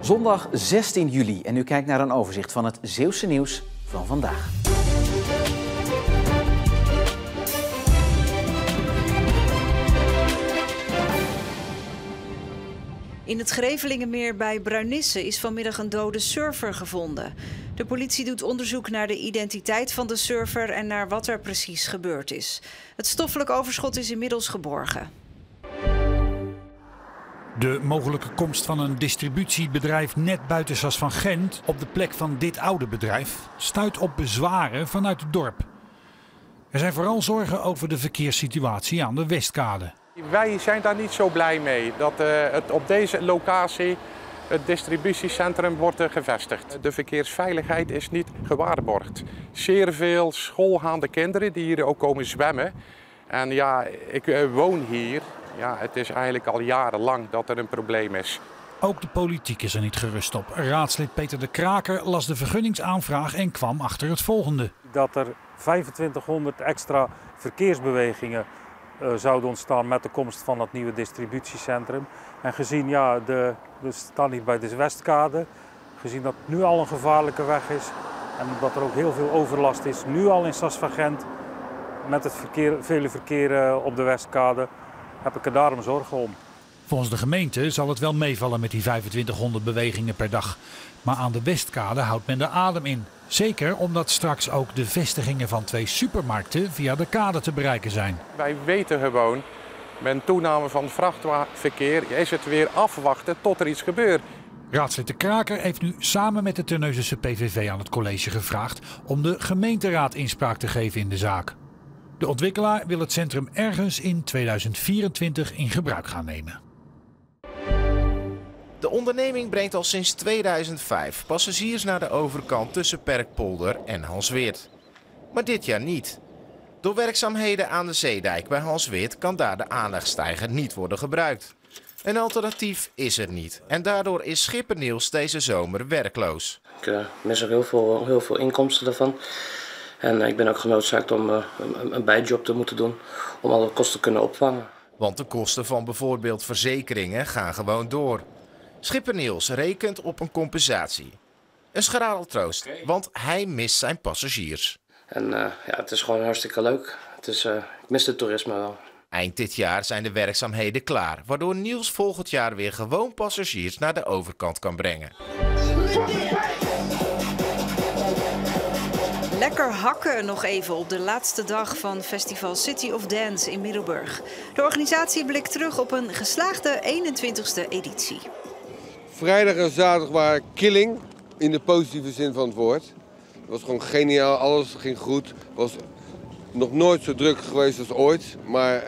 Zondag 16 juli en u kijkt naar een overzicht van het Zeeuwse nieuws van vandaag. In het Grevelingenmeer bij Bruinisse is vanmiddag een dode surfer gevonden. De politie doet onderzoek naar de identiteit van de surfer en naar wat er precies gebeurd is. Het stoffelijk overschot is inmiddels geborgen. De mogelijke komst van een distributiebedrijf net buiten Sas van Gent op de plek van dit oude bedrijf stuit op bezwaren vanuit het dorp. Er zijn vooral zorgen over de verkeerssituatie aan de Westkade. Wij zijn daar niet zo blij mee dat het op deze locatie het distributiecentrum wordt gevestigd. De verkeersveiligheid is niet gewaarborgd. Zeer veel schoolgaande kinderen die hier ook komen zwemmen. En ja, ik woon hier. Ja, het is eigenlijk al jarenlang dat er een probleem is. Ook de politiek is er niet gerust op. Raadslid Peter de Kraker las de vergunningsaanvraag en kwam achter het volgende. Dat er 2500 extra verkeersbewegingen zouden ontstaan met de komst van het nieuwe distributiecentrum. En gezien, we staan hier bij de Westkade, gezien dat het nu al een gevaarlijke weg is en dat er ook heel veel overlast is, nu al in Sas van Gent, met het vele verkeer op de Westkade, heb ik er daarom zorgen om. Volgens de gemeente zal het wel meevallen met die 2500 bewegingen per dag. Maar aan de Westkade houdt men de adem in. Zeker omdat straks ook de vestigingen van 2 supermarkten via de kade te bereiken zijn. Wij weten gewoon, met een toename van vrachtverkeer is het weer afwachten tot er iets gebeurt. Raadslid de Kraker heeft nu samen met de Terneuzense PVV aan het college gevraagd om de gemeenteraad inspraak te geven in de zaak. De ontwikkelaar wil het centrum ergens in 2024 in gebruik gaan nemen. De onderneming brengt al sinds 2005 passagiers naar de overkant tussen Perkpolder en Hansweert. Maar dit jaar niet. Door werkzaamheden aan de zeedijk bij Hansweert kan daar de aanlegsteiger niet worden gebruikt. Een alternatief is er niet en daardoor is schipper Niels deze zomer werkloos. Ik mis ook heel veel inkomsten daarvan. En ik ben ook genoodzaakt om een bijjob te moeten doen om alle kosten te kunnen opvangen. Want de kosten van bijvoorbeeld verzekeringen gaan gewoon door. Schipper Niels rekent op een compensatie. Een schrale troost, want hij mist zijn passagiers. En het is gewoon hartstikke leuk. Ik mis het toerisme wel. Eind dit jaar zijn de werkzaamheden klaar, waardoor Niels volgend jaar weer gewoon passagiers naar de overkant kan brengen. Lekker hakken nog even op de laatste dag van festival City of Dance in Middelburg. De organisatie blikt terug op een geslaagde 21ste editie. Vrijdag en zaterdag waren killing in de positieve zin van het woord. Het was gewoon geniaal, alles ging goed. Het was nog nooit zo druk geweest als ooit, maar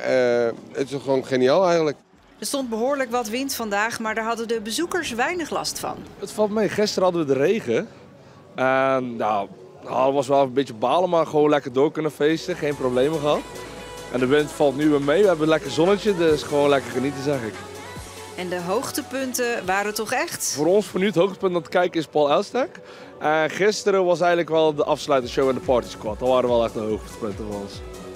het is gewoon geniaal eigenlijk. Er stond behoorlijk wat wind vandaag, maar daar hadden de bezoekers weinig last van. Het valt mee, gisteren hadden we de regen. Het was wel een beetje balen, maar gewoon lekker door kunnen feesten, geen problemen gehad. En de wind valt nu weer mee, we hebben een lekker zonnetje, dus gewoon lekker genieten zeg ik. En de hoogtepunten waren toch echt? Voor ons voor nu het hoogtepunt aan het kijken is Paul Elstak. En gisteren was eigenlijk wel de afsluitershow en de party squad. Dat waren wel echt de hoogtepunten voor ons.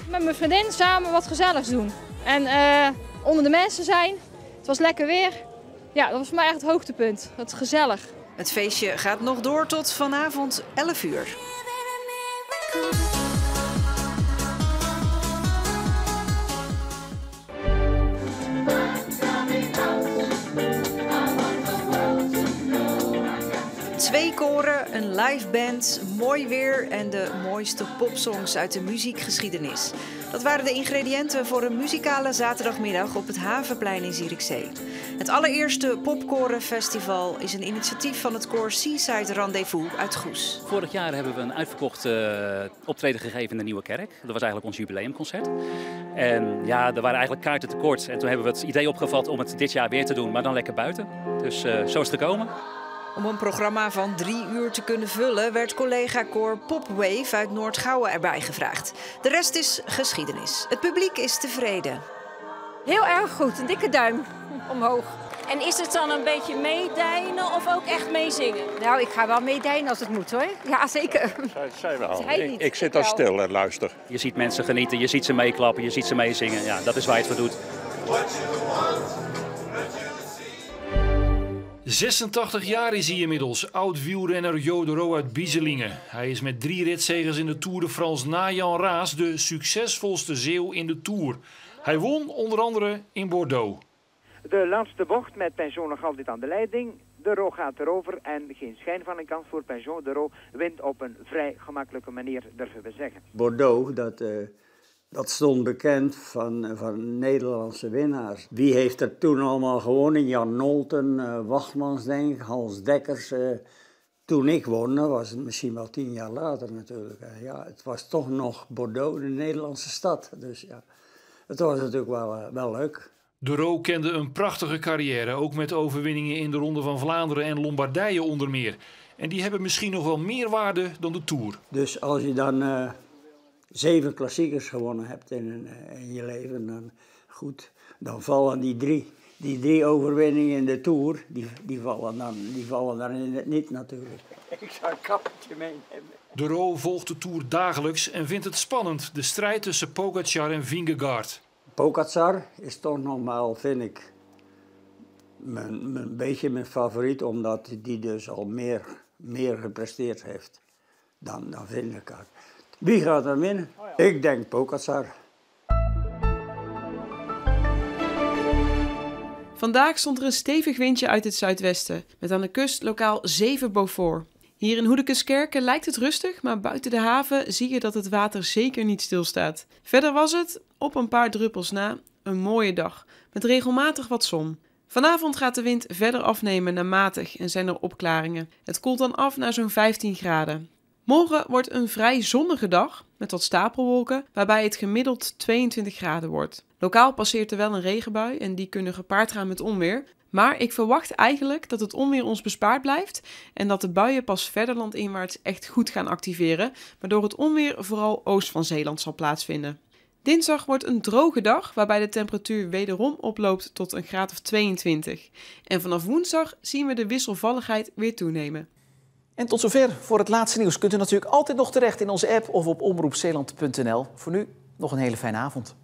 Met mijn vriendin samen wat gezelligs doen. En onder de mensen zijn. Het was lekker weer. Ja, dat was voor mij echt het hoogtepunt. Het is gezellig. Het feestje gaat nog door tot vanavond 11 uur. Twee koren, een live band, mooi weer en de mooiste popsongs uit de muziekgeschiedenis. Dat waren de ingrediënten voor een muzikale zaterdagmiddag op het Havenplein in Zierikzee. Het allereerste popkorenfestival is een initiatief van het koor Seaside Rendezvous uit Goes. Vorig jaar hebben we een uitverkocht optreden gegeven in de Nieuwe Kerk. Dat was eigenlijk ons jubileumconcert. En ja, er waren eigenlijk kaarten tekort. En toen hebben we het idee opgevat om het dit jaar weer te doen, maar dan lekker buiten. Dus zo is het gekomen. Om een programma van 3 uur te kunnen vullen werd collega-koor Popwave uit Noord-Gouwen erbij gevraagd. De rest is geschiedenis. Het publiek is tevreden. Heel erg goed, een dikke duim omhoog. En is het dan een beetje meedijnen of ook echt meezingen? Nou, ik ga wel meedijnen als het moet hoor. Ja, zeker. Zij wel. Ik zit daar stil en luister. Je ziet mensen genieten, je ziet ze meeklappen, je ziet ze meezingen. Ja, dat is waar je het voor doet. 86 jaar is hij inmiddels, oud-wielrenner Jo de Roo uit Bieselingen. Hij is met 3 ritzegers in de Tour de France na Jan Raas de succesvolste Zeeuw in de Tour. Hij won onder andere in Bordeaux. De laatste bocht met Pinjon nog altijd aan de leiding. De Roo gaat erover en geen schijn van een kans voor Pinjon. De Roo wint op een vrij gemakkelijke manier, durven we zeggen. Bordeaux, dat stond bekend van Nederlandse winnaars. Wie heeft er toen allemaal gewonnen? Jan Nolten, Wachtmans, denk ik, Hans Dekkers. Toen ik won, dat was het misschien wel 10 jaar later natuurlijk. Ja, het was toch nog Bordeaux, de Nederlandse stad. Dus ja, het was natuurlijk wel leuk. De Roo kende een prachtige carrière, ook met overwinningen in de Ronde van Vlaanderen en Lombardije onder meer. En die hebben misschien nog wel meer waarde dan de Tour. Dus als je dan 7 klassiekers gewonnen hebt in je leven, dan vallen die drie overwinningen in de Tour, die vallen dan in het niet natuurlijk. Ik zou een kappertje meenemen. De Roo volgt de Tour dagelijks en vindt het spannend, de strijd tussen Pogačar en Vingegaard. Pogačar is toch nogmaals, vind ik, een beetje mijn favoriet, omdat die dus al meer gepresteerd heeft dan Vingegaard. Wie gaat er winnen? Oh ja. Ik denk Pogačar. Vandaag stond er een stevig windje uit het zuidwesten, met aan de kust lokaal 7 Beaufort. Hier in Hoedekeskerken lijkt het rustig, maar buiten de haven zie je dat het water zeker niet stilstaat. Verder was het, op een paar druppels na, een mooie dag, met regelmatig wat zon. Vanavond gaat de wind verder afnemen naar matig en zijn er opklaringen. Het koelt dan af naar zo'n 15 graden. Morgen wordt een vrij zonnige dag, met wat stapelwolken, waarbij het gemiddeld 22 graden wordt. Lokaal passeert er wel een regenbui en die kunnen gepaard gaan met onweer. Maar ik verwacht eigenlijk dat het onweer ons bespaard blijft en dat de buien pas verder landinwaarts echt goed gaan activeren, waardoor het onweer vooral oost van Zeeland zal plaatsvinden. Dinsdag wordt een droge dag, waarbij de temperatuur wederom oploopt tot een graad of 22. En vanaf woensdag zien we de wisselvalligheid weer toenemen. En tot zover voor het laatste nieuws. Kunt u natuurlijk altijd nog terecht in onze app of op omroepzeeland.nl. Voor nu nog een hele fijne avond.